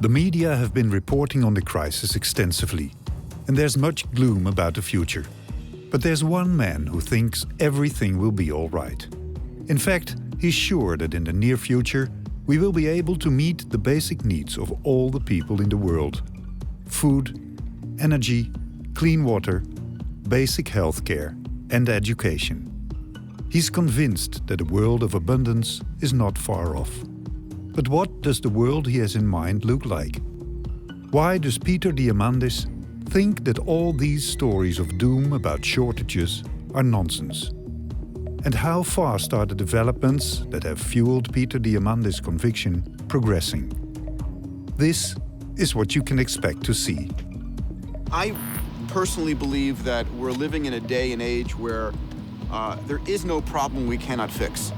The media have been reporting on the crisis extensively, and there's much gloom about the future. But there's one man who thinks everything will be all right. In fact, he's sure that in the near future, we will be able to meet the basic needs of all the people in the world. Food, energy, clean water, basic healthcare, and education. He's convinced that a world of abundance is not far off. But what does the world he has in mind look like? Why does Peter Diamandis think that all these stories of doom about shortages are nonsense? And how fast are the developments that have fueled Peter Diamandis' conviction progressing? This is what you can expect to see. I personally believe that we're living in a day and age where there is no problem we cannot fix.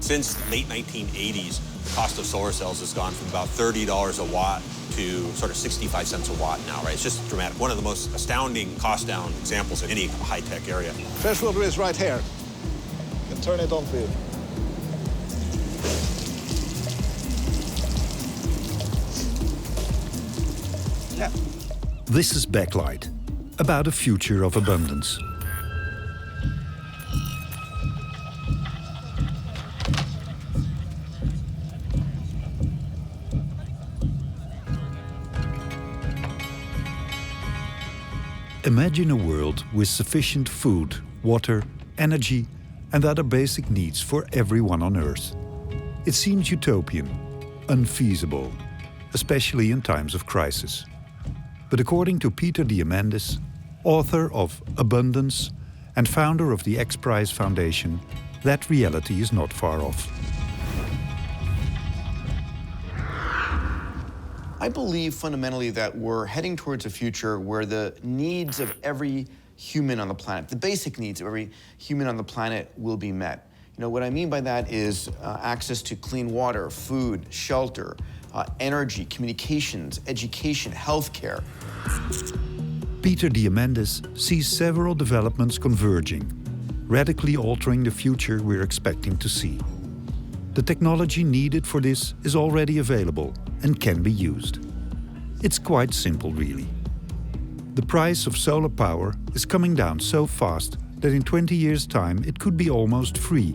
Since the late 1980s, the cost of solar cells has gone from about $30 a watt to sort of 65 cents a watt now, right? It's just dramatic. One of the most astounding cost down examples in any high-tech area. Fresh water is right here. You can turn it on for you. Yeah. This is Backlight, about a future of abundance. Imagine a world with sufficient food, water, energy, and other basic needs for everyone on Earth. It seems utopian, unfeasible, especially in times of crisis. But according to Peter Diamandis, author of Abundance and founder of the X Prize Foundation, that reality is not far off. I believe fundamentally that we're heading towards a future where the needs of every human on the planet, the basic needs of every human on the planet will be met. You know, what I mean by that is access to clean water, food, shelter, energy, communications, education, healthcare. Peter Diamandis sees several developments converging, radically altering the future we're expecting to see. The technology needed for this is already available and can be used. It's quite simple, really. The price of solar power is coming down so fast that in 20 years' time it could be almost free.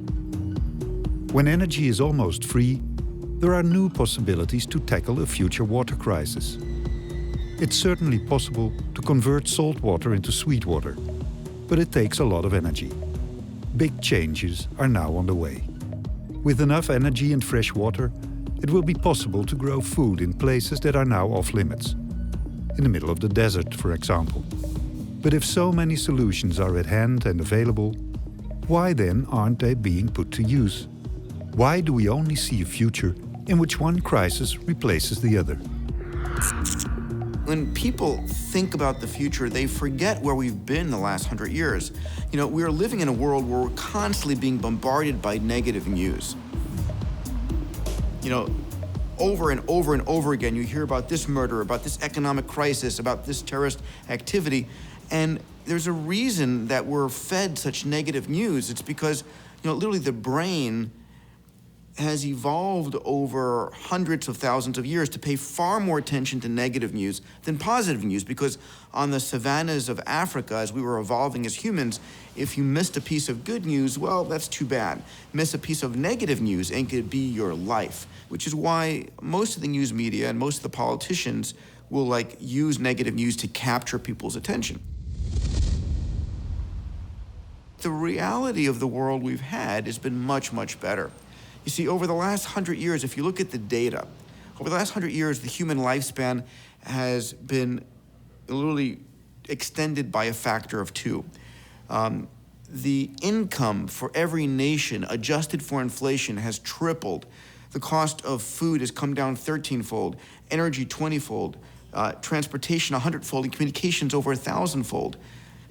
When energy is almost free, there are new possibilities to tackle a future water crisis. It's certainly possible to convert salt water into sweet water, but it takes a lot of energy. Big changes are now on the way. With enough energy and fresh water, it will be possible to grow food in places that are now off-limits. In the middle of the desert, for example. But if so many solutions are at hand and available, why then aren't they being put to use? Why do we only see a future in which one crisis replaces the other? When people think about the future, they forget where we've been the last 100 years. You know, we are living in a world where we're constantly being bombarded by negative news. You know, over and over and over again, you hear about this murder, about this economic crisis, about this terrorist activity, and there's a reason that we're fed such negative news. It's because, you know, literally the brain has evolved over hundreds of thousands of years to pay far more attention to negative news than positive news, because on the savannas of Africa, as we were evolving as humans, if you missed a piece of good news, well, that's too bad. Miss a piece of negative news and it could be your life, which is why most of the news media and most of the politicians will use negative news to capture people's attention. The reality of the world we've had has been much, much better. You see, over the last 100 years, if you look at the data, over the last 100 years, the human lifespan has been literally extended by a factor of 2. The income for every nation, adjusted for inflation, has tripled. The cost of food has come down 13-fold, energy 20-fold, transportation 100-fold, and communications over 1,000-fold. I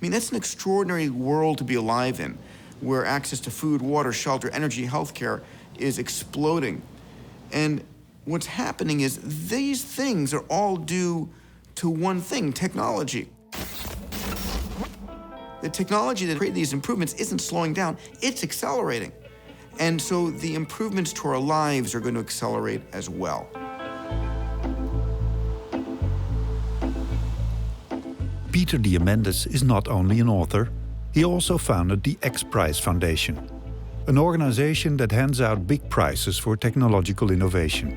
mean, that's an extraordinary world to be alive in, where access to food, water, shelter, energy, healthcare is exploding. And what's happening is these things are all due to one thing: technology. The technology that created these improvements isn't slowing down, it's accelerating. And so the improvements to our lives are going to accelerate as well. Peter Diamandis is not only an author, he also founded the X Prize Foundation, an organization that hands out big prizes for technological innovation.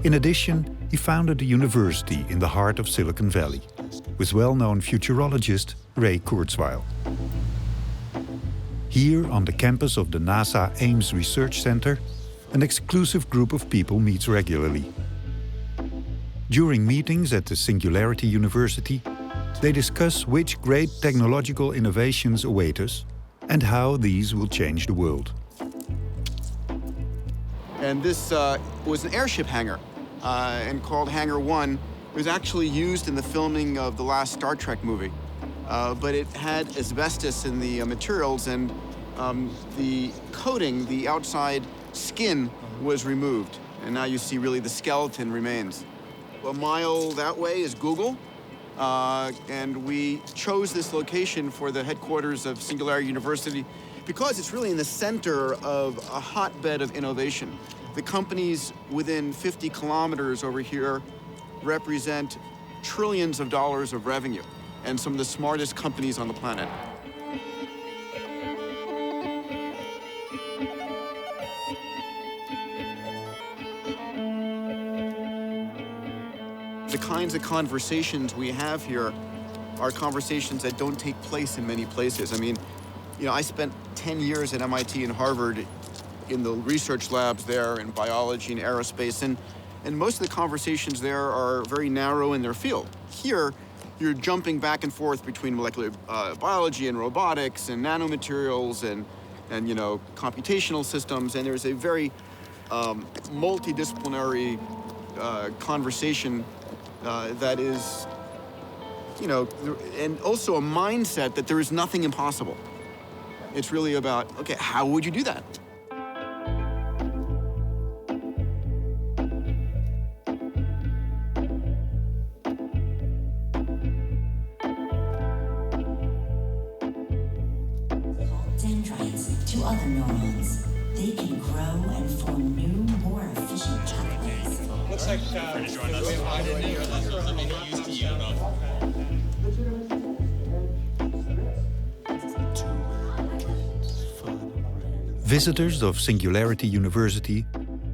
In addition, he founded a university in the heart of Silicon Valley, with well-known futurologist Ray Kurzweil. Here, on the campus of the NASA Ames Research Center, an exclusive group of people meets regularly. During meetings at the Singularity University, they discuss which great technological innovations await us and how these will change the world. And this was an airship hangar, and called Hangar 1. It was actually used in the filming of the last Star Trek movie. But it had asbestos in the materials, and the coating, the outside skin, was removed. And now you see really the skeleton remains. A mile that way is Google. And we chose this location for the headquarters of Singularity University because it's really in the center of a hotbed of innovation. The companies within 50 kilometers over here represent trillions of dollars of revenue and some of the smartest companies on the planet. The kinds of conversations we have here are conversations that don't take place in many places. I mean, you know, I spent 10 years at MIT and Harvard in the research labs there in biology and aerospace, and most of the conversations there are very narrow in their field. Here, you're jumping back and forth between molecular biology and robotics and nanomaterials and you know, computational systems, and there's a very multidisciplinary conversation that is, you know, and also a mindset that there is nothing impossible. It's really about, okay, how would you do that? Dendrites to other neurons. They can grow and form new, more efficient pathways. Looks like Visitors of Singularity University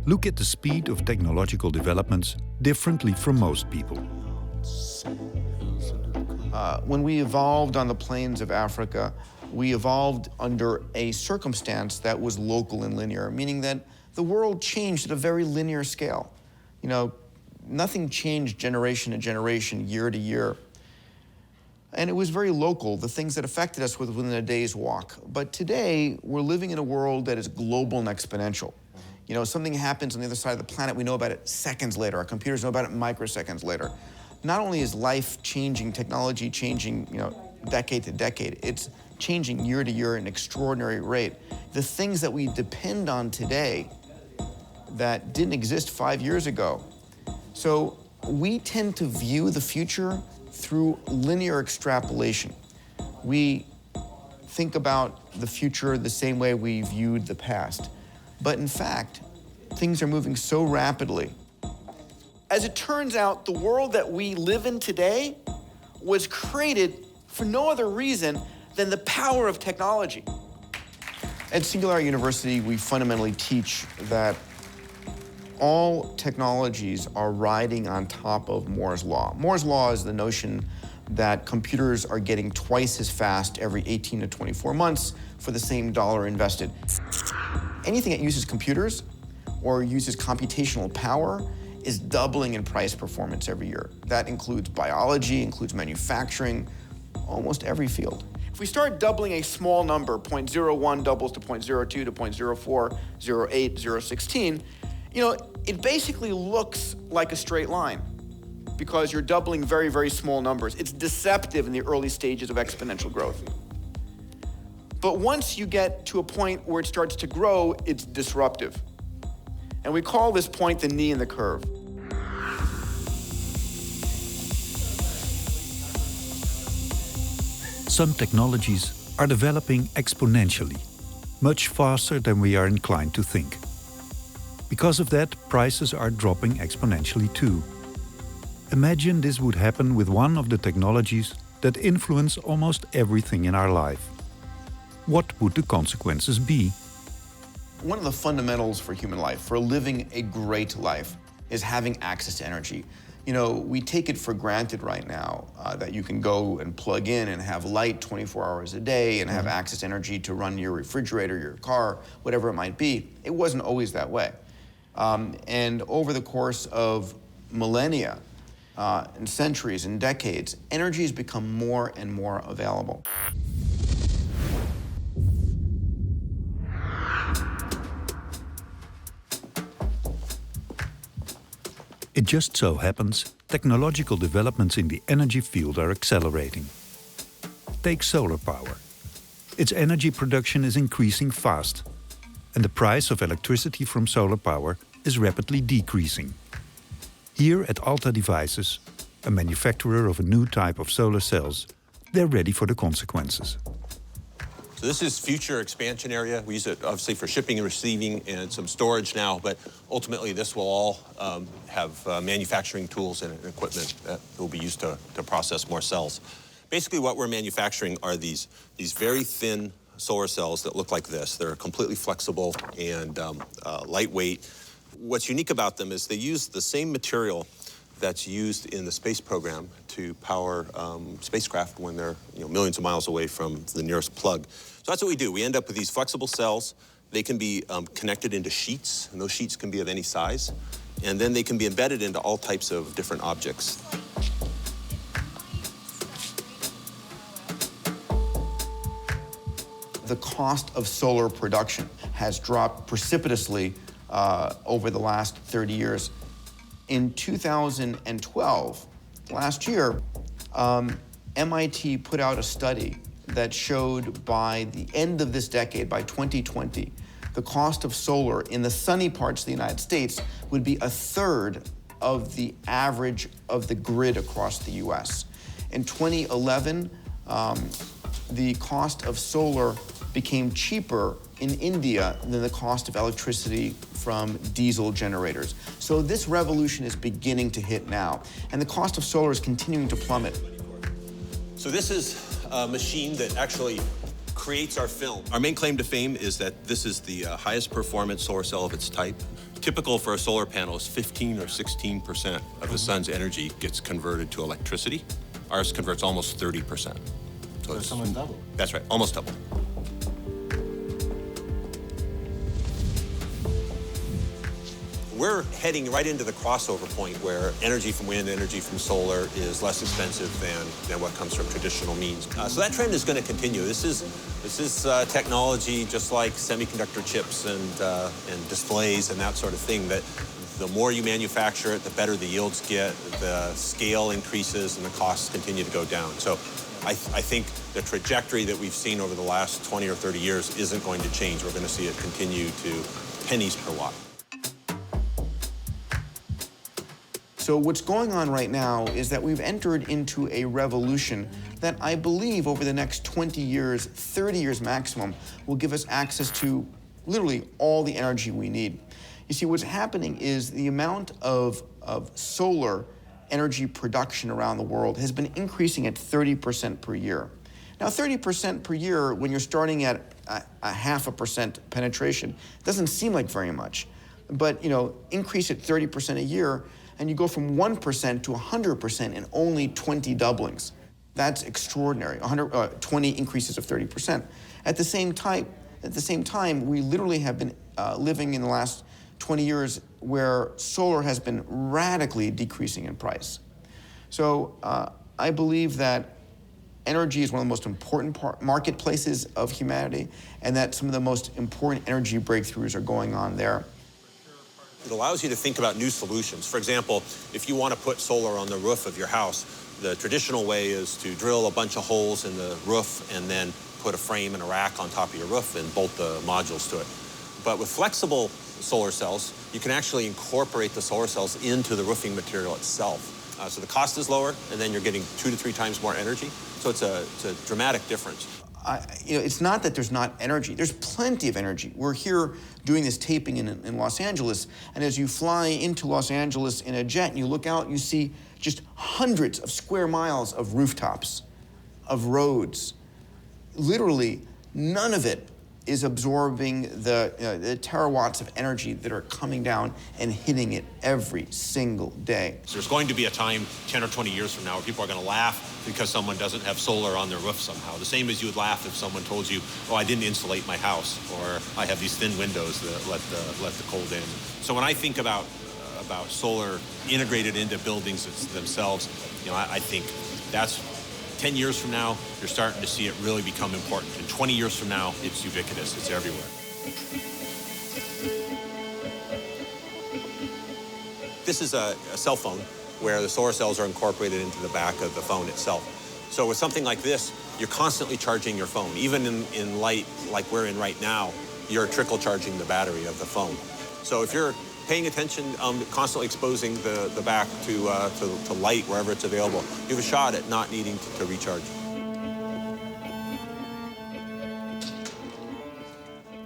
look at the speed of technological developments differently from most people. When we evolved on the plains of Africa, we evolved under a circumstance that was local and linear, meaning that the world changed at a very linear scale. You know, nothing changed generation to generation, year to year. And it was very local. The things that affected us were within a day's walk. But today, we're living in a world that is global and exponential. You know, something happens on the other side of the planet, we know about it seconds later. Our computers know about it microseconds later. Not only is life changing, technology changing, you know, decade to decade, it's changing year to year at an extraordinary rate. The things that we depend on today that didn't exist 5 years ago. So we tend to view the future through linear extrapolation. We think about the future the same way we viewed the past. But in fact, things are moving so rapidly. As it turns out, the world that we live in today was created for no other reason than the power of technology. At Singularity University, we fundamentally teach that all technologies are riding on top of Moore's Law. Moore's Law is the notion that computers are getting twice as fast every 18 to 24 months for the same dollar invested. Anything that uses computers or uses computational power is doubling in price performance every year. That includes biology, includes manufacturing, almost every field. If we start doubling a small number, 0.01 doubles to 0.02 to 0.04, 0.8, 0.16, you know, it basically looks like a straight line because you're doubling very, very small numbers. It's deceptive in the early stages of exponential growth. But once you get to a point where it starts to grow, it's disruptive. And we call this point the knee in the curve. Some technologies are developing exponentially, much faster than we are inclined to think. Because of that, prices are dropping exponentially too. Imagine this would happen with one of the technologies that influence almost everything in our life. What would the consequences be? One of the fundamentals for human life, for living a great life, is having access to energy. You know, we take it for granted right now that you can go and plug in and have light 24 hours a day and have access to energy to run your refrigerator, your car, whatever it might be. It wasn't always that way. And over the course of millennia, and centuries and decades, energy has become more and more available. It just so happens, technological developments in the energy field are accelerating. Take solar power. Its energy production is increasing fast, and the price of electricity from solar power is rapidly decreasing. Here at Alta Devices, a manufacturer of a new type of solar cells, they're ready for the consequences. So this is future expansion area. We use it obviously for shipping and receiving and some storage now, but ultimately this will all have manufacturing tools and equipment that will be used to process more cells. Basically what we're manufacturing are these very thin solar cells that look like this. They're completely flexible and lightweight. What's unique about them is they use the same material that's used in the space program to power spacecraft when they're millions of miles away from the nearest plug. So that's what we do. We end up with these flexible cells. They can be connected into sheets, and those sheets can be of any size. And then they can be embedded into all types of different objects. The cost of solar production has dropped precipitously over the last 30 years. In 2012, last year, MIT put out a study that showed by the end of this decade, by 2020, the cost of solar in the sunny parts of the United States would be a third of the average of the grid across the US. In 2011, the cost of solar became cheaper in India than the cost of electricity from diesel generators. So this revolution is beginning to hit now, and the cost of solar is continuing to plummet. So this is a machine that actually creates our film. Our main claim to fame is that this is the highest performance solar cell of its type. Typical for a solar panel is 15 or 16% of the sun's energy gets converted to electricity. Ours converts almost 30%. So it's almost double. That's right, almost double. We're heading right into the crossover point where energy from wind, energy from solar is less expensive than what comes from traditional means. So that trend is going to continue. This is technology just like semiconductor chips and displays and that sort of thing, that the more you manufacture it, the better the yields get, the scale increases, and the costs continue to go down. So I think the trajectory that we've seen over the last 20 or 30 years isn't going to change. We're going to see it continue to pennies per watt. So what's going on right now is that we've entered into a revolution that I believe over the next 20 years, 30 years maximum, will give us access to literally all the energy we need. You see, what's happening is the amount of solar energy production around the world has been increasing at 30% per year. Now, 30% per year, when you're starting at a 0.5% penetration, doesn't seem like very much. But, increase it 30% a year, and you go from 1% to 100% in only 20 doublings. That's extraordinary, 20 increases of 30%. At the same time, we literally have been living in the last 20 years where solar has been radically decreasing in price. So I believe that energy is one of the most important marketplaces of humanity, and that some of the most important energy breakthroughs are going on there. It allows you to think about new solutions. For example, if you want to put solar on the roof of your house, the traditional way is to drill a bunch of holes in the roof and then put a frame and a rack on top of your roof and bolt the modules to it. But with flexible solar cells, you can actually incorporate the solar cells into the roofing material itself. So the cost is lower, and then you're getting 2 to 3 times more energy. So it's a dramatic difference. It's not that there's not energy. There's plenty of energy. We're here doing this taping in Los Angeles, and as you fly into Los Angeles in a jet and you look out, you see just hundreds of square miles of rooftops, of roads. Literally, none of it is absorbing the terawatts of energy that are coming down and hitting it every single day. So there's going to be a time 10 or 20 years from now where people are going to laugh because someone doesn't have solar on their roof somehow. The same as you would laugh if someone told you, oh, I didn't insulate my house, or I have these thin windows that let the cold in. So when I think about solar integrated into buildings themselves, I think that's 10 years from now, you're starting to see it really become important. And 20 years from now, it's ubiquitous, it's everywhere. This is a cell phone where the solar cells are incorporated into the back of the phone itself. So with something like this, you're constantly charging your phone. Even in light like we're in right now, you're trickle charging the battery of the phone. So if you're paying attention, constantly exposing the back to light wherever it's available, you have a shot at not needing to recharge.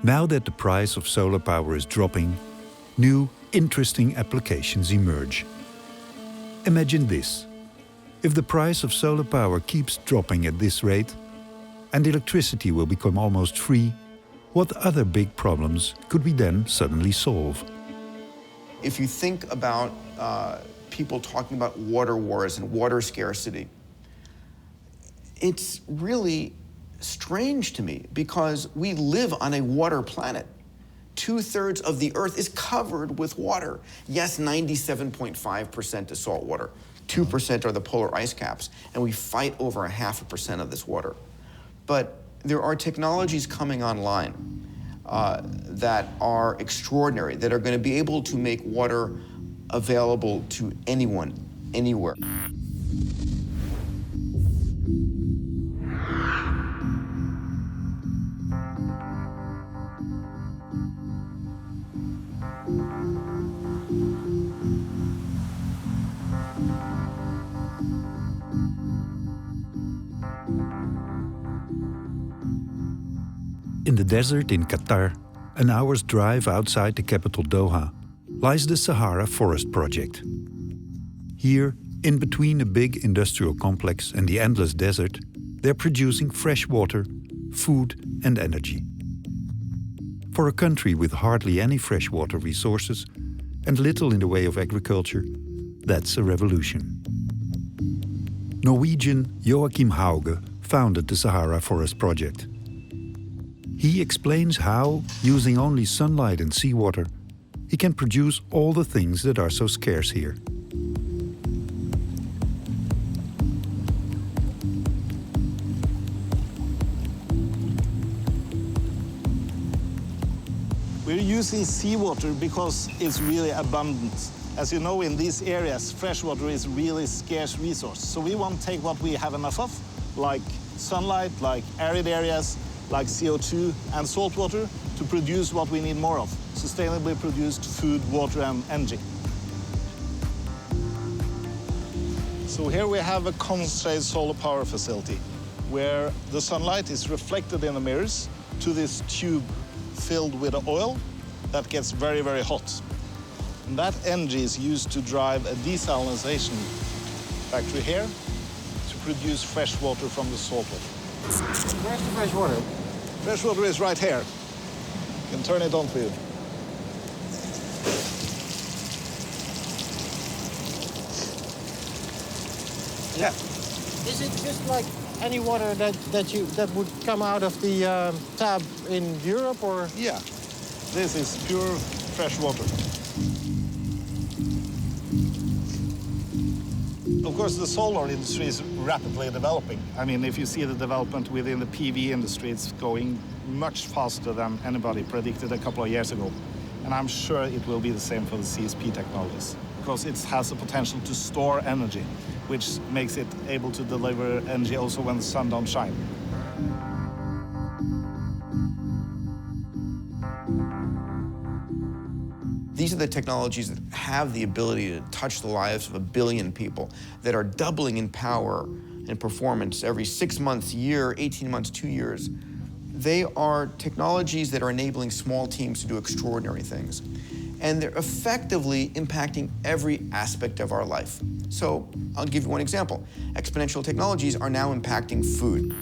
Now that the price of solar power is dropping, new, interesting applications emerge. Imagine this. If the price of solar power keeps dropping at this rate, and electricity will become almost free, what other big problems could we then suddenly solve? If you think about people talking about water wars and water scarcity, it's really strange to me because we live on a water planet. 2/3 of the Earth is covered with water. Yes, 97.5% is salt water. 2% are the polar ice caps, and we fight over 0.5% of this water. But there are technologies coming online that are extraordinary, that are going to be able to make water available to anyone, anywhere. In the desert in Qatar, an hour's drive outside the capital Doha, lies the Sahara Forest project. Here, in between a big industrial complex and the endless desert, they're producing fresh water, food and energy. For a country with hardly any freshwater resources and little in the way of agriculture, that's a revolution. Norwegian Joachim Hauge founded the Sahara Forest project. He explains how, using only sunlight and seawater, he can produce all the things that are so scarce here. We're using seawater because it's really abundant. As you know, in these areas, freshwater is really scarce resource. So we want to take what we have enough of, like sunlight, like arid areas, like CO2 and salt water, to produce what we need more of, sustainably produced food, water and energy. So here we have a concentrated solar power facility where the sunlight is reflected in the mirrors to this tube filled with oil that gets very, very hot. And that energy is used to drive a desalination factory here to produce fresh water from the salt water. Where's the fresh water? Fresh water is right here. You can turn it on for you. Yeah. Is it just like any water that would come out of the tap in Europe, or? Yeah. This is pure fresh water. Of course, the solar industry is rapidly developing. I mean, if you see the development within the PV industry, it's going much faster than anybody predicted a couple of years ago. And I'm sure it will be the same for the CSP technologies, because it has the potential to store energy, which makes it able to deliver energy also when the sun don't shine. These are the technologies that have the ability to touch the lives of 1 billion people, that are doubling in power and performance every 6 months, year, 18 months, 2 years. they are technologies that are enabling small teams to do extraordinary things. And they're effectively impacting every aspect of our life. So I'll give you one example. Exponential technologies are now impacting food.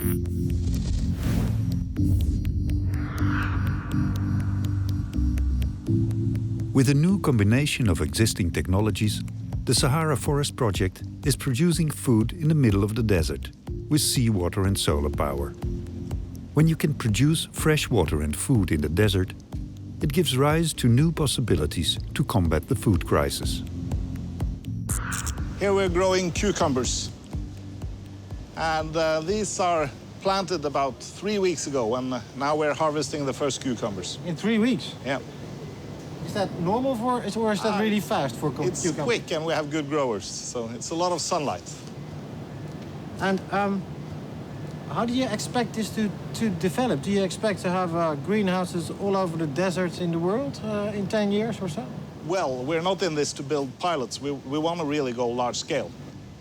With a new combination of existing technologies, the Sahara Forest project is producing food in the middle of the desert with seawater and solar power. When you can produce fresh water and food in the desert, it gives rise to new possibilities to combat the food crisis. Here we're growing cucumbers. And these are planted about 3 weeks ago, and now we're harvesting the first cucumbers. In 3 weeks? Yeah. Is that normal for, or is that really fast for It's cucumbers? quick and we have good growers, so it's a lot of sunlight. And how do you expect this to develop? Do you expect to have greenhouses all over the deserts in the world in 10 years or so? Well, we're not in this to build pilots. We want to really go large scale.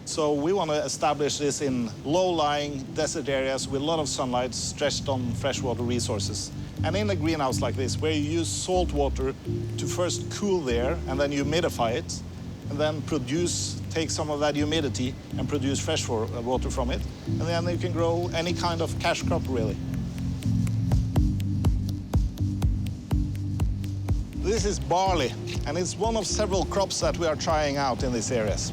So we want to establish this in low-lying desert areas with a lot of sunlight stretched on freshwater resources. And in a greenhouse like this, where you use salt water to first cool the air and then humidify it, and then take some of that humidity and produce fresh water from it. And then you can grow any kind of cash crop, really. This is barley, and it's one of several crops that we are trying out in these areas.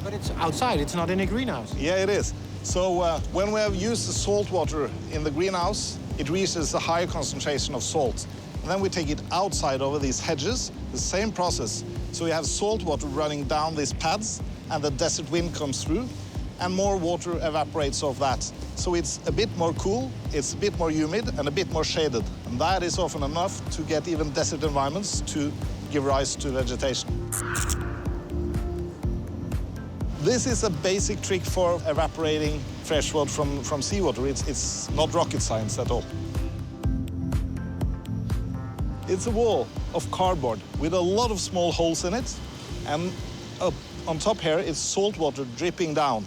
But it's outside, it's not in a greenhouse. Yeah, it is. So when we have used the salt water in the greenhouse, it reaches a higher concentration of salt. And then we take it outside over these hedges, the same process. So we have salt water running down these pads, and the desert wind comes through, and more water evaporates off that. So it's a bit more cool, it's a bit more humid, and a bit more shaded. And that is often enough to get even desert environments to give rise to vegetation. This is a basic trick for evaporating fresh water from seawater. It's not rocket science at all. It's a wall of cardboard with a lot of small holes in it. And up on top here, it's salt water dripping down.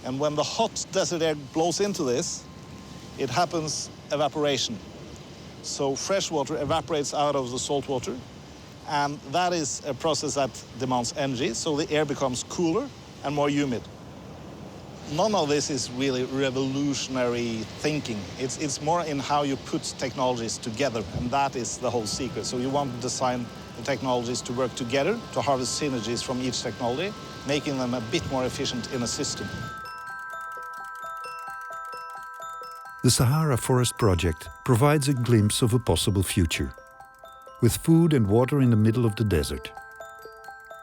And when the hot desert air blows into this, it happens evaporation. So fresh water evaporates out of the salt water. And that is a process that demands energy, so the air becomes cooler and more humid. None of this is really revolutionary thinking. It's more in how you put technologies together, and that is the whole secret. So you want to design the technologies to work together, to harvest synergies from each technology, making them a bit more efficient in a system. The Sahara Forest project provides a glimpse of a possible future, with food and water in the middle of the desert.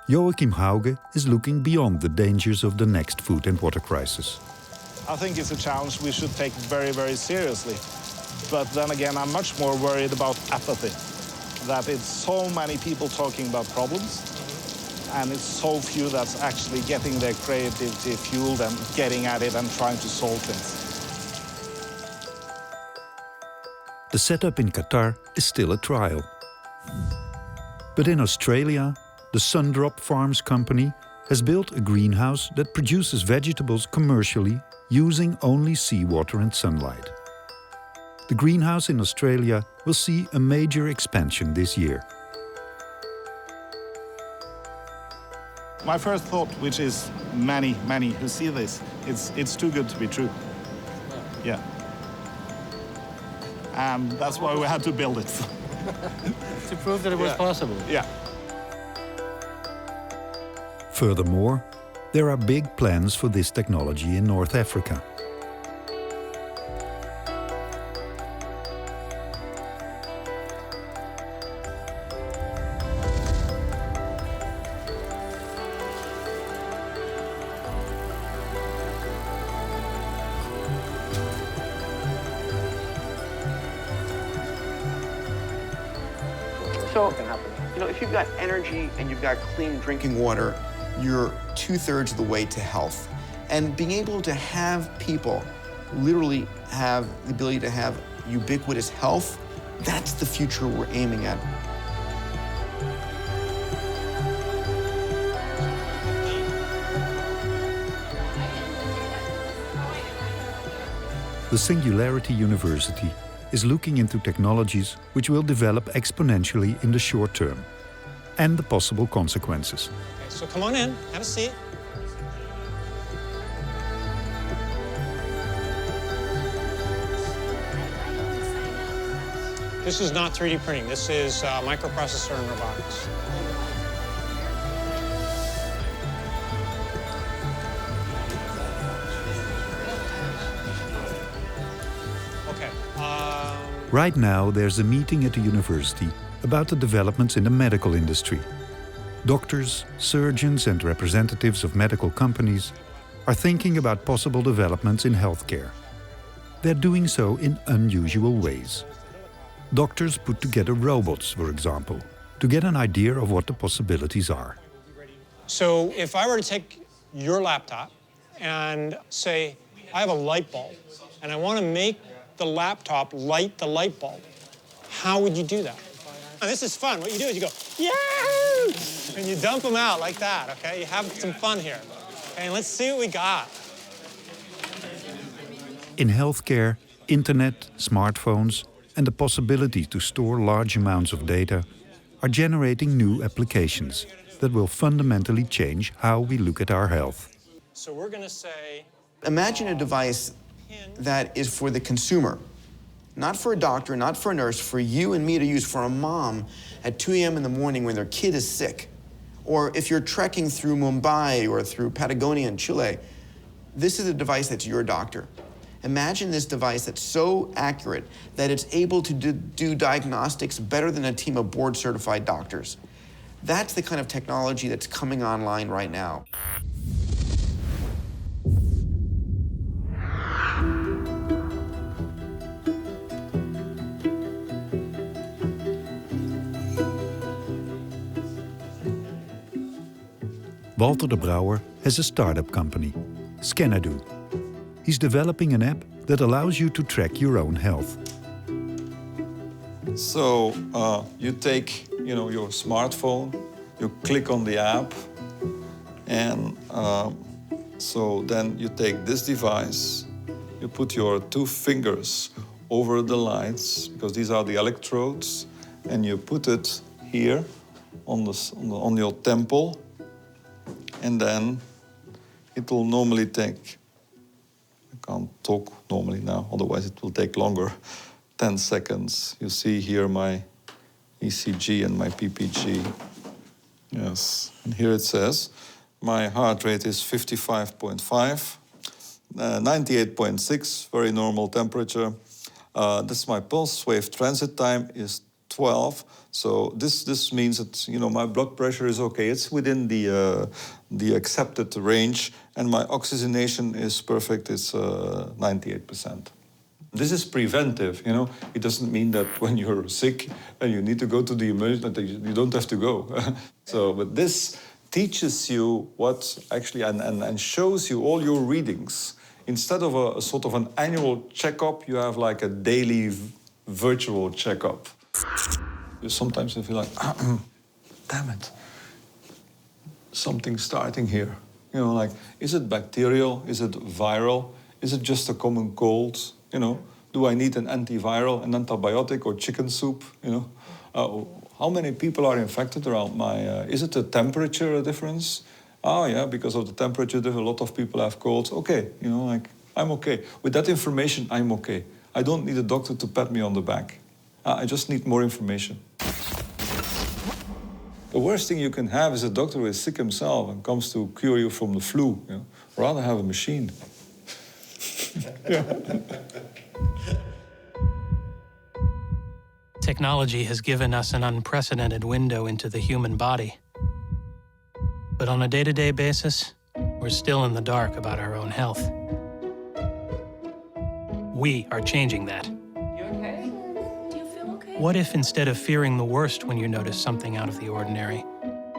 Joachim Hauge is looking beyond the dangers of the next food and water crisis. I think it's a challenge we should take very, very seriously. But then again, I'm much more worried about apathy. That it's so many people talking about problems, and it's so few that's actually getting their creativity fueled and getting at it and trying to solve things. The setup in Qatar is still a trial. But in Australia, the Sundrop Farms company has built a greenhouse that produces vegetables commercially using only seawater and sunlight. The greenhouse in Australia will see a major expansion this year. My first thought, which is many who see this, it's too good to be true. Yeah. And that's why we had to build it. To prove that it was possible. Yeah. Furthermore, there are big plans for this technology in North Africa. So, if you've got energy and you've got clean drinking water, you're 2/3 of the way to health. And being able to have people literally have the ability to have ubiquitous health, that's the future we're aiming at. The Singularity University is looking into technologies which will develop exponentially in the short term and the possible consequences. Okay, so come on in, have a seat. This is not 3D printing. This is microprocessor and robotics. Okay. Right now, there's a meeting at the university about the developments in the medical industry. Doctors, surgeons, and representatives of medical companies are thinking about possible developments in healthcare. They're doing so in unusual ways. Doctors put together robots, for example, to get an idea of what the possibilities are. So if I were to take your laptop and say, I have a light bulb, and I want to make the laptop light the light bulb, how would you do that? And this is fun. What you do is you go, yeah! And you dump them out like that, okay? You have some fun here. Okay, and let's see what we got. In healthcare, internet, smartphones, and the possibility to store large amounts of data are generating new applications that will fundamentally change how we look at our health. So we're going to say... Imagine a device that is for the consumer, not for a doctor, not for a nurse, for you and me to use, for a mom at 2 a.m. in the morning when their kid is sick. Or if you're trekking through Mumbai or through Patagonia in Chile, this is a device that's your doctor. Imagine this device that's so accurate that it's able to do diagnostics better than a team of board-certified doctors. That's the kind of technology that's coming online right now. Walter de Brouwer has a startup company, Scanadu. He's developing an app that allows you to track your own health. So you take, your smartphone, you click on the app, and so then you take this device, you put your 2 fingers over the lights, because these are the electrodes, and you put it here on your temple, and then it will normally take, I can't talk normally now, otherwise it will take longer, 10 seconds. You see here my ECG and my PPG. Yes, and here it says, my heart rate is 55.5, 98.6, very normal temperature. This is my pulse wave transit time is 12. So this means that my blood pressure is okay. It's within the accepted range, and my oxygenation is perfect. It's 98%. This is preventive. It doesn't mean that when you're sick and you need to go to the emergency, you don't have to go. But this teaches you what actually and shows you all your readings. Instead of a sort of an annual checkup, you have like a daily virtual checkup. Sometimes I feel like, damn it, something's starting here. Is it bacterial? Is it viral? Is it just a common cold? Do I need an antiviral, an antibiotic, or chicken soup? How many people are infected around my? Is it a temperature difference? Oh yeah, because of the temperature, a lot of people have colds. Okay, I'm okay with that information. I'm okay. I don't need a doctor to pat me on the back. I just need more information. The worst thing you can have is a doctor who is sick himself and comes to cure you from the flu. Rather have a machine. Technology has given us an unprecedented window into the human body. But on a day-to-day basis, we're still in the dark about our own health. We are changing that. You okay? Do you feel okay? What if instead of fearing the worst when you notice something out of the ordinary,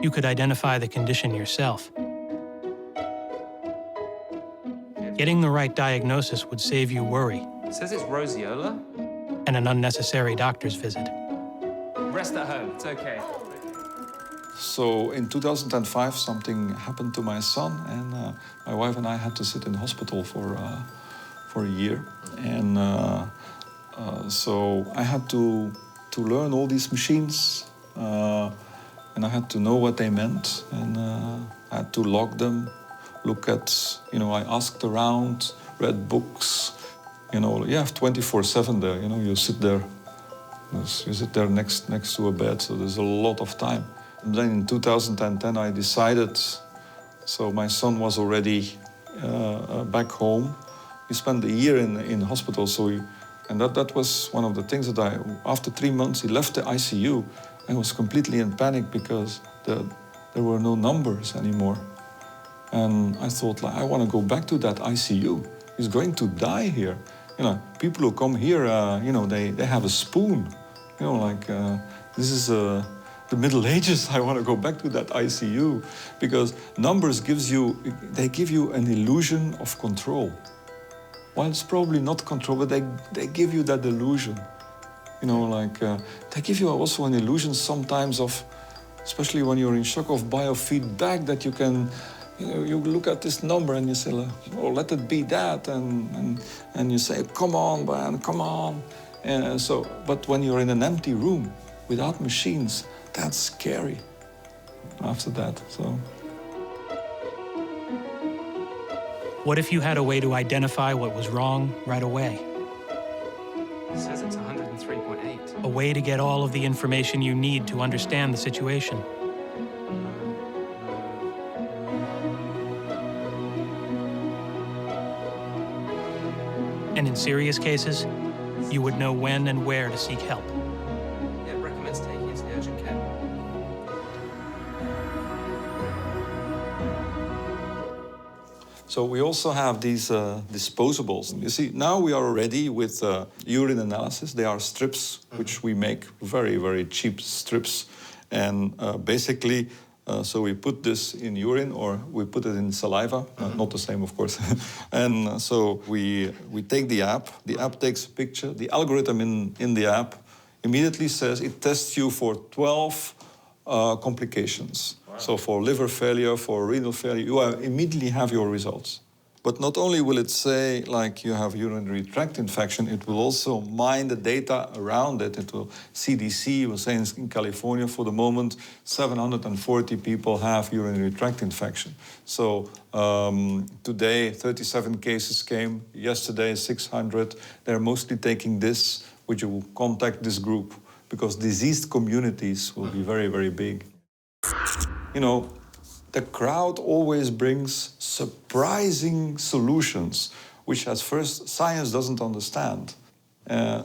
you could identify the condition yourself? Getting the right diagnosis would save you worry. It says it's roseola. And an unnecessary doctor's visit. Rest at home, it's okay. So in 2005, something happened to my son, and my wife and I had to sit in the hospital for a year. And So I had to learn all these machines, and I had to know what they meant, and I had to log them, look at, I asked around, read books. You have 24/7 there, you sit there. You sit there next to a bed, so there's a lot of time. And then in 2010 I decided, so my son was already back home. He spent a year in hospital, and that was one of the things that after 3 months he left the ICU. I was completely in panic because there were no numbers anymore. And I thought, I want to go back to that ICU. He's going to die here. People who come here, they have a spoon. This is the Middle Ages. I want to go back to that ICU because numbers give you an illusion of control. Well, it's probably not control, but they give you that illusion. They give you also an illusion sometimes of, especially when you're in shock, of biofeedback, that you can, you look at this number and you say, oh, let it be that, and you say, come on, man, come on. But when you're in an empty room without machines, that's scary after that, so. What if you had a way to identify what was wrong right away? It says it's 103.8. A way to get all of the information you need to understand the situation. And in serious cases, you would know when and where to seek help. It recommends taking it to the urgent care. So we also have these disposables. You see, now we are ready with urine analysis. They are strips which we make, very, very cheap strips. And basically, so we put this in urine or we put it in saliva, not the same, of course. And so we take the app takes a picture. The algorithm in the app immediately says it tests you for 12 complications. Wow. So for liver failure, for renal failure, you immediately have your results. But not only will it say, you have urinary tract infection, it will also mine the data around it. It will, CDC was saying in California, for the moment, 740 people have urinary tract infection. So today, 37 cases came. Yesterday, 600. They're mostly taking this, which you will contact this group, because diseased communities will be very, very big. The crowd always brings surprising solutions, which at first science doesn't understand.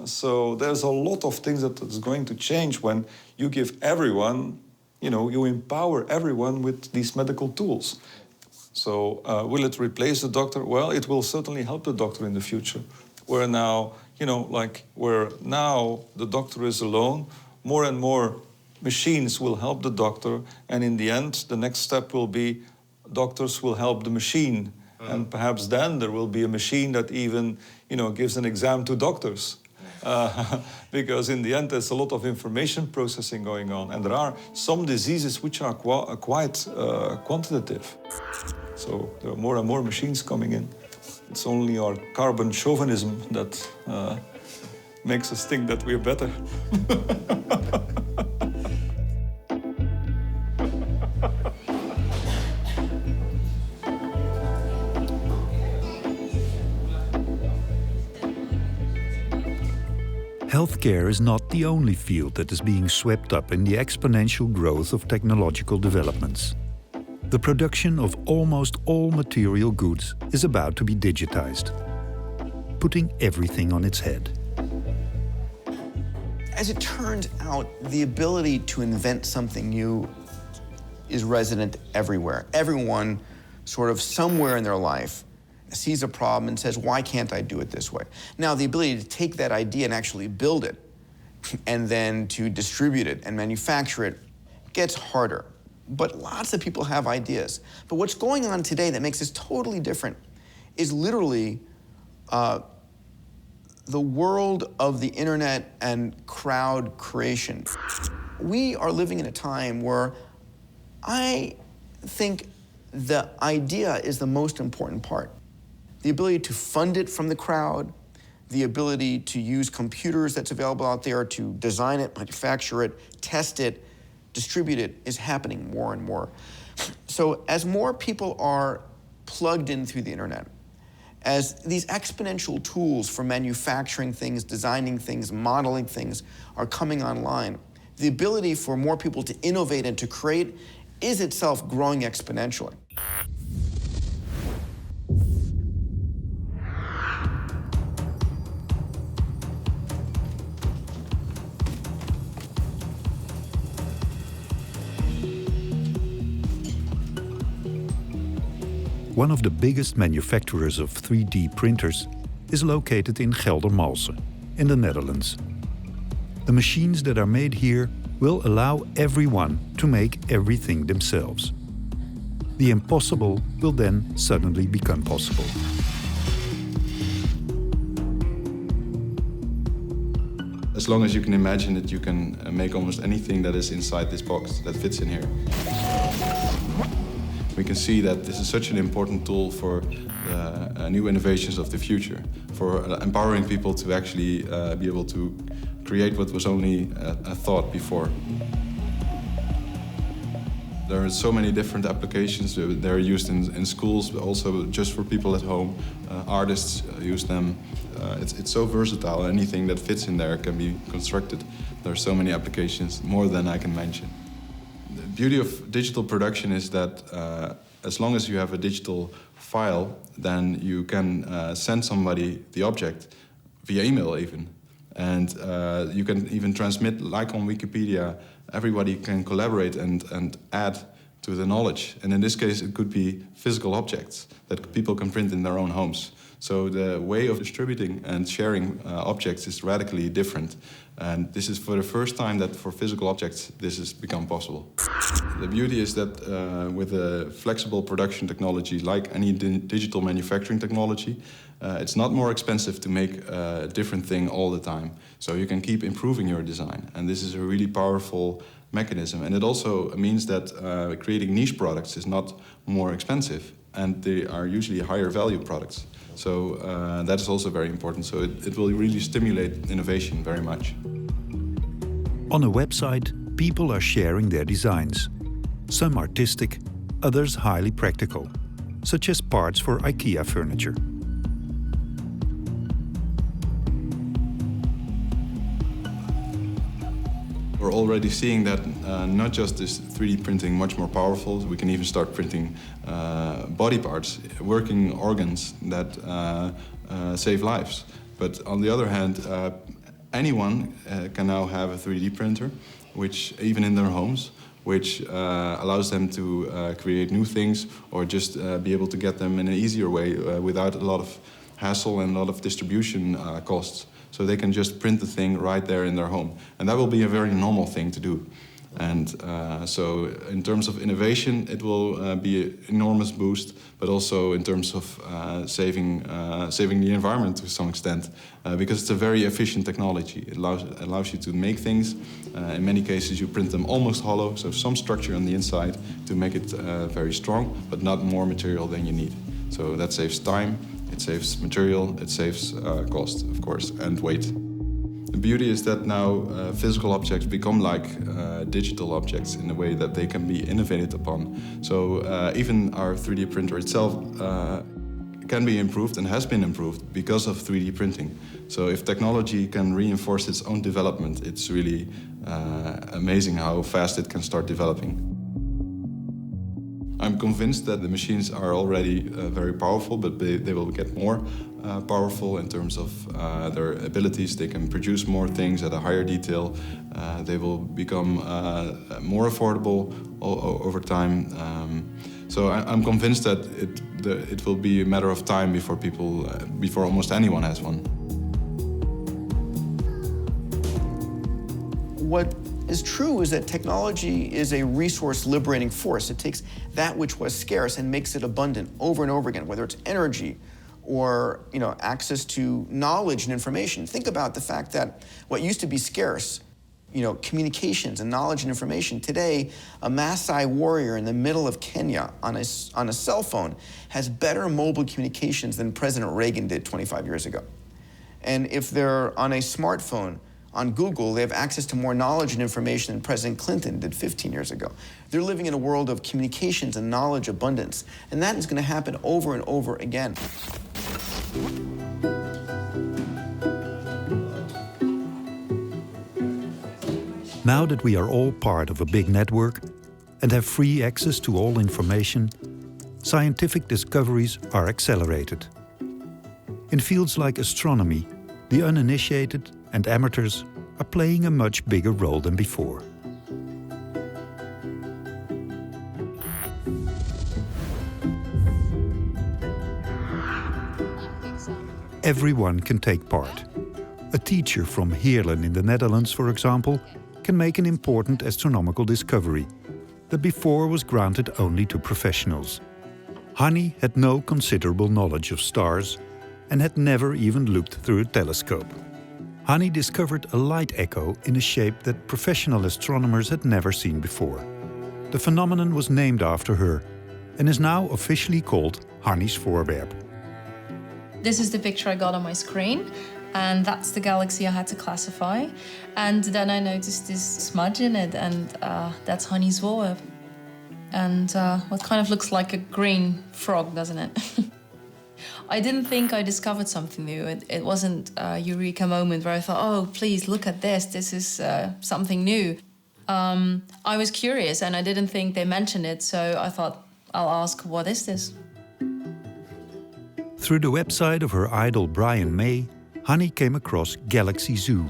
So there's a lot of things that is going to change when you give everyone, you empower everyone with these medical tools. So will it replace the doctor? Well, it will certainly help the doctor in the future. Where now, where now the doctor is alone, more and more machines will help the doctor, and in the end, the next step will be doctors will help the machine. And perhaps then there will be a machine that even, gives an exam to doctors. Because in the end, there's a lot of information processing going on. And there are some diseases which are quite quantitative. So there are more and more machines coming in. It's only our carbon chauvinism that makes us think that we're better. Healthcare is not the only field that is being swept up in the exponential growth of technological developments. The production of almost all material goods is about to be digitized, putting everything on its head. As it turns out, the ability to invent something new is resident everywhere. Everyone, sort of somewhere in their life, sees a problem and says, why can't I do it this way? Now, the ability to take that idea and actually build it, and then to distribute it and manufacture it, gets harder. But lots of people have ideas. But what's going on today that makes this totally different is literally the world of the internet and crowd creation. We are living in a time where I think the idea is the most important part. The ability to fund it from the crowd, the ability to use computers that's available out there to design it, manufacture it, test it, distribute it is happening more and more. So as more people are plugged in through the internet, as these exponential tools for manufacturing things, designing things, modeling things are coming online, the ability for more people to innovate and to create is itself growing exponentially. One of the biggest manufacturers of 3D printers is located in Geldermalsen, in the Netherlands. The machines that are made here will allow everyone to make everything themselves. The impossible will then suddenly become possible. As long as you can imagine it, you can make almost anything that is inside this box that fits in here. We can see that this is such an important tool for new innovations of the future, for empowering people to actually be able to create what was only a thought before. There are so many different applications. They're used in schools, but also just for people at home. Artists use them. It's so versatile. Anything that fits in there can be constructed. There are so many applications, more than I can mention. The beauty of digital production is that as long as you have a digital file, then you can send somebody the object via email even. And you can even transmit, like on Wikipedia, everybody can collaborate and add to the knowledge. And in this case, it could be physical objects that people can print in their own homes. So the way of distributing and sharing objects is radically different. And this is for the first time that for physical objects, this has become possible. The beauty is that with a flexible production technology, like any digital manufacturing technology, it's not more expensive to make a different thing all the time. So you can keep improving your design. And this is a really powerful mechanism. And it also means that creating niche products is not more expensive. And they are usually higher value products. So that is also very important. So it will really stimulate innovation very much. On a website, people are sharing their designs. Some artistic, others highly practical, such as parts for IKEA furniture. We're already seeing that not just is 3D printing much more powerful, we can even start printing body parts, working organs that save lives. But on the other hand, anyone can now have a 3D printer, which even in their homes, which allows them to create new things or just be able to get them in an easier way without a lot of hassle and a lot of distribution costs. So they can just print the thing right there in their home. And that will be a very normal thing to do. And so in terms of innovation, it will be an enormous boost, but also in terms of saving the environment to some extent, because it's a very efficient technology. It allows you to make things. In many cases, you print them almost hollow, so some structure on the inside to make it very strong, but not more material than you need. So that saves time. It saves material, it saves cost, of course, and weight. The beauty is that now physical objects become like digital objects in a way that they can be innovated upon. So even our 3D printer itself can be improved and has been improved because of 3D printing. So if technology can reinforce its own development, it's really amazing how fast it can start developing. I'm convinced that the machines are already very powerful, but they will get more powerful in terms of their abilities. They can produce more things at a higher detail. They will become more affordable over time. So I'm convinced that it will be a matter of time before almost anyone has one. What is true is that technology is a resource-liberating force. It takes that which was scarce and makes it abundant over and over again, whether it's energy or access to knowledge and information. Think about the fact that what used to be scarce, communications and knowledge and information, today a Maasai warrior in the middle of Kenya on a cell phone has better mobile communications than President Reagan did 25 years ago. And if they're on a smartphone, on Google, they have access to more knowledge and information than President Clinton did 15 years ago. They're living in a world of communications and knowledge abundance, and that is going to happen over and over again. Now that we are all part of a big network and have free access to all information, scientific discoveries are accelerated. In fields like astronomy, the uninitiated and amateurs are playing a much bigger role than before. Everyone can take part. A teacher from Heerlen in the Netherlands, for example, can make an important astronomical discovery that before was granted only to professionals. Hanni had no considerable knowledge of stars and had never even looked through a telescope. Hanni discovered a light echo in a shape that professional astronomers had never seen before. The phenomenon was named after her and is now officially called Hanni's voorwerp. This is the picture I got on my screen, and that's the galaxy I had to classify. And then I noticed this smudge in it, and that's Hanni's voorwerp. And what kind of looks like a green frog, doesn't it? I didn't think I discovered something new. It wasn't a eureka moment where I thought, oh, please look at this. This is something new. I was curious and I didn't think they mentioned it, so I thought, I'll ask, what is this? Through the website of her idol Brian May, Hanni came across Galaxy Zoo,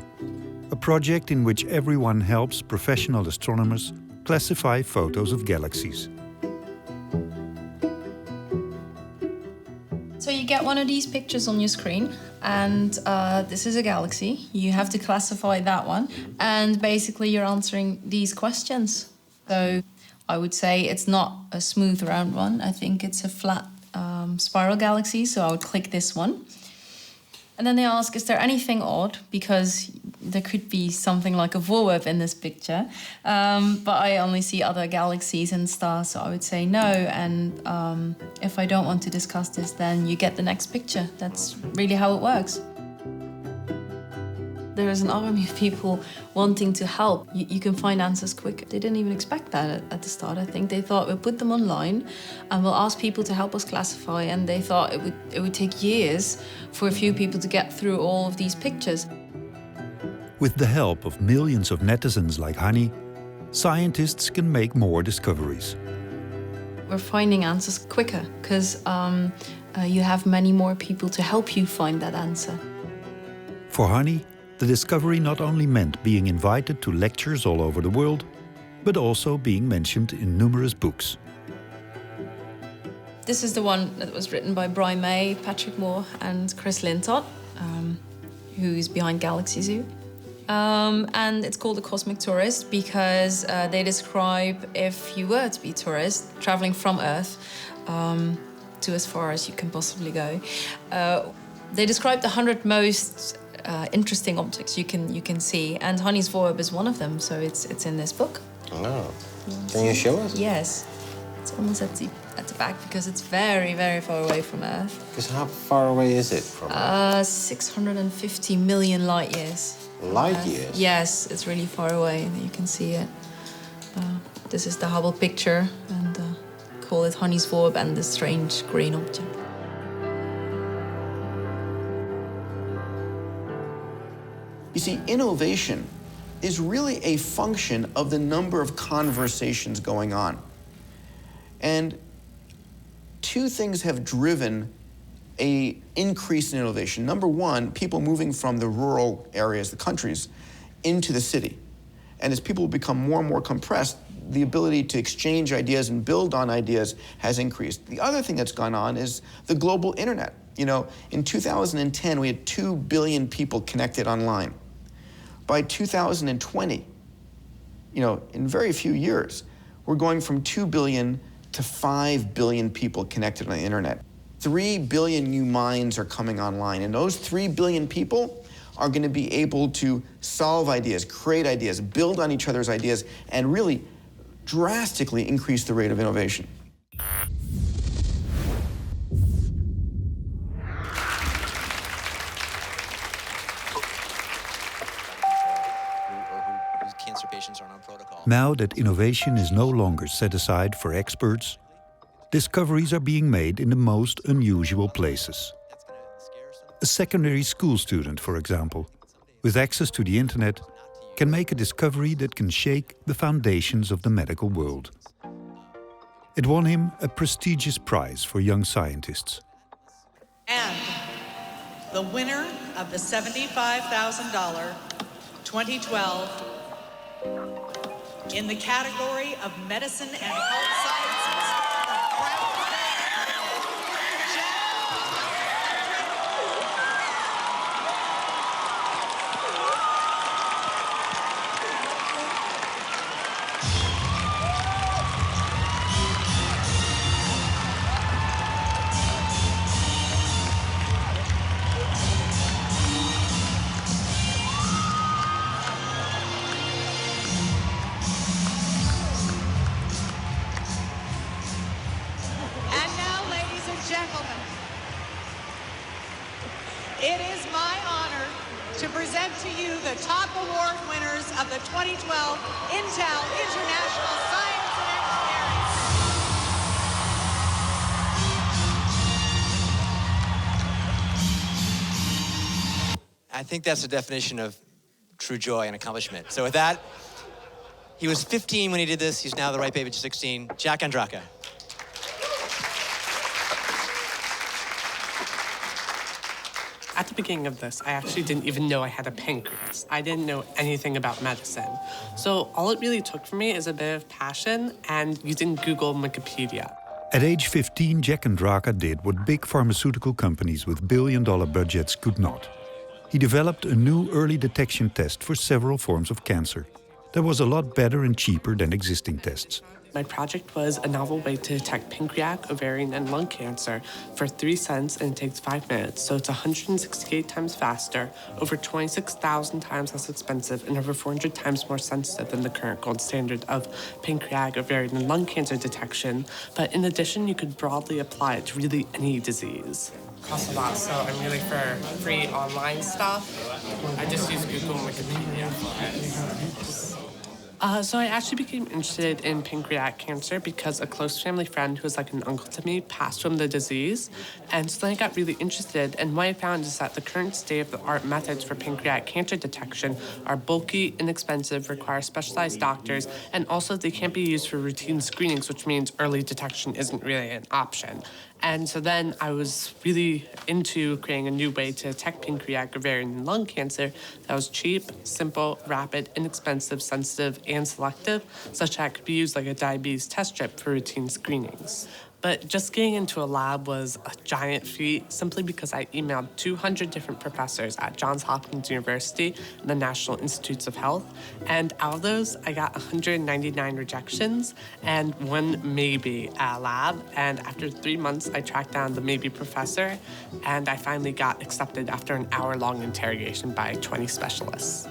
a project in which everyone helps professional astronomers classify photos of galaxies. So you get one of these pictures on your screen, and this is a galaxy. You have to classify that one, and basically you're answering these questions. So I would say it's not a smooth round one. I think it's a flat spiral galaxy, so I would click this one. And then they ask, is there anything odd? Because there could be something like a voorwerp in this picture, but I only see other galaxies and stars, so I would say no. And if I don't want to discuss this, then you get the next picture. That's really how it works. There is an army of people wanting to help. You can find answers quick. They didn't even expect that at the start. I think they thought we'll put them online and we'll ask people to help us classify, and they thought it would take years for a few people to get through all of these pictures. With the help of millions of netizens like Hanni, scientists can make more discoveries. We're finding answers quicker because you have many more people to help you find that answer. For Hanni, the discovery not only meant being invited to lectures all over the world, but also being mentioned in numerous books. This is the one that was written by Brian May, Patrick Moore and Chris Lintott, who's behind Galaxy Zoo. And it's called The Cosmic Tourist because they describe if you were to be a tourist, traveling from Earth to as far as you can possibly go. They describe the 100 most interesting objects you can see, and Hanni's voorwerp is one of them, so it's in this book. Oh, can you show us? Yes, it's almost at the back because it's very, very far away from Earth. Because how far away is it from Earth? 650 million light years. Light years? Yes, it's really far away, and you can see it. This is the Hubble picture, and call it Hanni's voorwerp and the strange green object. You see, innovation is really a function of the number of conversations going on. And two things have driven an increase in innovation. Number one, people moving from the rural areas, the countries, into the city. And as people become more and more compressed, the ability to exchange ideas and build on ideas has increased. The other thing that's gone on is the global internet. You know, in 2010, we had 2 billion people connected online. By 2020, you know, in very few years, we're going from 2 billion to 5 billion people connected on the internet. 3 billion new minds are coming online, and those 3 billion people are going to be able to solve ideas, create ideas, build on each other's ideas, and really drastically increase the rate of innovation. Now that innovation is no longer set aside for experts, discoveries are being made in the most unusual places. A secondary school student, for example, with access to the internet, can make a discovery that can shake the foundations of the medical world. It won him a prestigious prize for young scientists. And the winner of the $75,000 2012 in the category of medicine and health sciences. Gentlemen, it is my honor to present to you the top award winners of the 2012 Intel International Science and Engineering. I think that's the definition of true joy and accomplishment. So with that, he was 15 when he did this. He's now the ripe age of 16. Jack Andraka. At the beginning of this, I actually didn't even know I had a pancreas. I didn't know anything about medicine. So all it really took for me is a bit of passion and using Google and Wikipedia. At age 15, Jack Andraka did what big pharmaceutical companies with billion-dollar budgets could not. He developed a new early detection test for several forms of cancer that was a lot better and cheaper than existing tests. My project was a novel way to detect pancreatic, ovarian, and lung cancer for 3 cents, and it takes 5 minutes. So it's 168 times faster, over 26,000 times less expensive, and over 400 times more sensitive than the current gold standard of pancreatic, ovarian, and lung cancer detection. But in addition, you could broadly apply it to really any disease. Costs a lot, so I'm really for free online stuff. I just use Google and Wikipedia. So I actually became interested in pancreatic cancer because a close family friend who was like an uncle to me passed from the disease. And so then I got really interested, and what I found is that the current state-of-the-art methods for pancreatic cancer detection are bulky, inexpensive, require specialized doctors, and also they can't be used for routine screenings, which means early detection isn't really an option. And so then I was really into creating a new way to detect pancreatic, ovarian, and lung cancer that was cheap, simple, rapid, inexpensive, sensitive, and selective, such that it could be used like a diabetes test strip for routine screenings. But just getting into a lab was a giant feat simply because I emailed 200 different professors at Johns Hopkins University and the National Institutes of Health. And out of those, I got 199 rejections and 1 maybe at a lab. And after 3 months, I tracked down the maybe professor, and I finally got accepted after an hour-long interrogation by 20 specialists.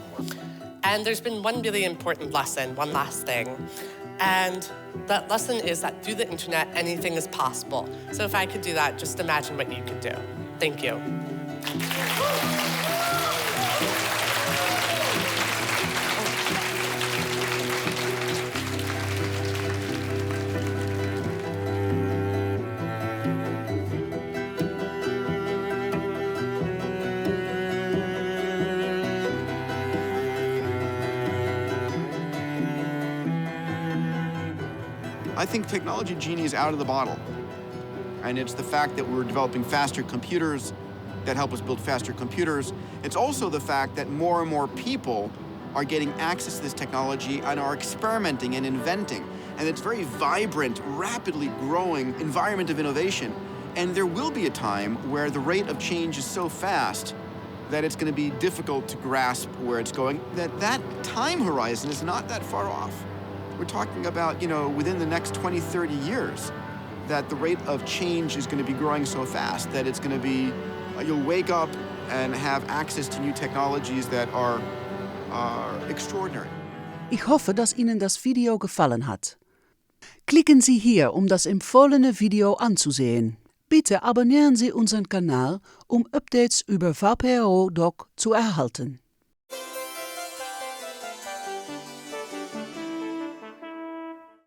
And there's been one really important lesson, one last thing. And that lesson is that through the internet, anything is possible. So if I could do that, just imagine what you could do. Thank you. I think technology genie is out of the bottle. And it's the fact that we're developing faster computers that help us build faster computers. It's also the fact that more and more people are getting access to this technology and are experimenting and inventing. And it's a very vibrant, rapidly growing environment of innovation. And there will be a time where the rate of change is so fast that it's going to be difficult to grasp where it's going. That time horizon is not that far off. We're talking about, within the next 20, 30 years, that the rate of change is going to be growing so fast that it's going to be, you'll wake up and have access to new technologies that are extraordinary. Ich hoffe, dass Ihnen das Video gefallen hat. Klicken Sie hier, um das empfohlene Video anzusehen. Bitte abonnieren Sie unseren Kanal, um Updates über VPRO Dok zu erhalten.